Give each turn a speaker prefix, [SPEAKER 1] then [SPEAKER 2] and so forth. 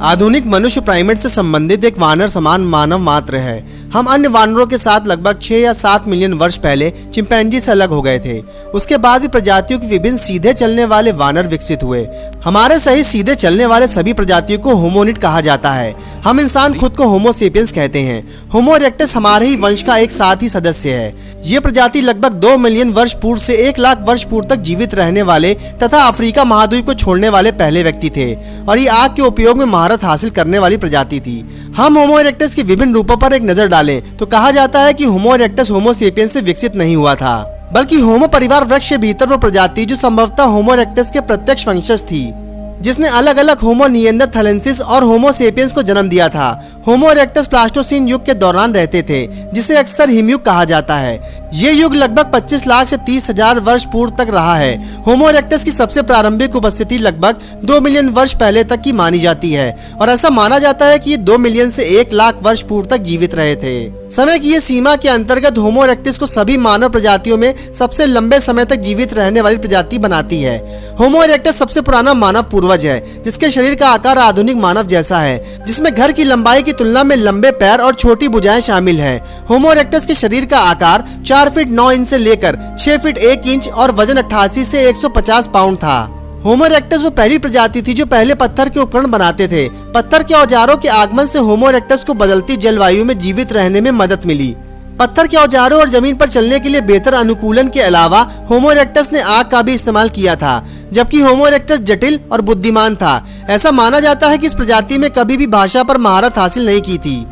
[SPEAKER 1] आधुनिक मनुष्य प्राइमेट से संबंधित एक वानर समान मानव मात्र है। हम अन्य वानरों के साथ लगभग 6 या 7 मिलियन वर्ष पहले चिंपैंजी से अलग हो गए थे। उसके बाद ही प्रजातियों के विभिन्न सीधे चलने वाले वानर विकसित हुए। हमारे सही सीधे चलने वाले सभी प्रजातियों को होमोनिड कहा जाता है। हम इंसान खुद को होमो सेपियंस कहते हैं। होमो इरेक्टस हमारे ही वंश का एक साथी सदस्य है। ये प्रजाति लगभग 2 मिलियन वर्ष पूर्व से 1 लाख वर्ष पूर्व तक जीवित रहने वाले तथा अफ्रीका महाद्वीप को छोड़ने वाले पहले व्यक्ति थे और ये आग के उपयोग में महारत हासिल करने वाली प्रजाति थी। हम होमो इरेक्टस के विभिन्न रूपों पर एक नजर डालें तो कहा जाता है कि होमो इरेक्टस होमो सेपियंस से विकसित नहीं हुआ था, बल्कि होमो परिवार वृक्ष के भीतर वो प्रजाति जो संभवतः होमो इरेक्टस के प्रत्यक्ष वंशज थी, जिसने अलग अलग होमो निएंडरथैलेंसिस और होमो सेपियंस को जन्म दिया था। होमो इरेक्टस प्लास्टोसीन युग के दौरान रहते थे, जिसे अक्सर हिमयुग कहा जाता है। ये युग लगभग 25 लाख से 30,000 वर्ष पूर्व तक रहा है। होमो इरेक्टस की सबसे प्रारंभिक उपस्थिति लगभग 2 मिलियन वर्ष पहले तक की मानी जाती है और ऐसा माना जाता है कि ये 2 मिलियन से 1 लाख वर्ष पूर्व तक जीवित रहे थे। समय की ये सीमा के अंतर्गत होमो इरेक्टस को सभी मानव प्रजातियों में सबसे लंबे समय तक जीवित रहने वाली प्रजाति बनाती है। होमो इरेक्टस सबसे पुराना मानव पूर्वज है, जिसके शरीर का आकार आधुनिक मानव जैसा है, जिसमें घर की लंबाई की तुलना में लंबे पैर और छोटी भुजाएं शामिल हैं। होमो इरेक्टस के शरीर का आकार 4 फीट 9 इंच से लेकर 6 फीट 1 इंच और वजन 88 से 150 पाउंड था। होमो इरेक्टस वो पहली प्रजाति थी जो पहले पत्थर के उपकरण बनाते थे। पत्थर के औजारों के आगमन से होमो इरेक्टस को बदलती जलवायु में जीवित रहने में मदद मिली। पत्थर के औजारों और जमीन पर चलने के लिए बेहतर अनुकूलन के अलावा होमो इरेक्टस ने आग का भी इस्तेमाल किया था, जबकि होमो इरेक्टस जटिल और बुद्धिमान था। ऐसा माना जाता है कि इस प्रजाति में कभी भी भाषा पर महारत हासिल नहीं की थी।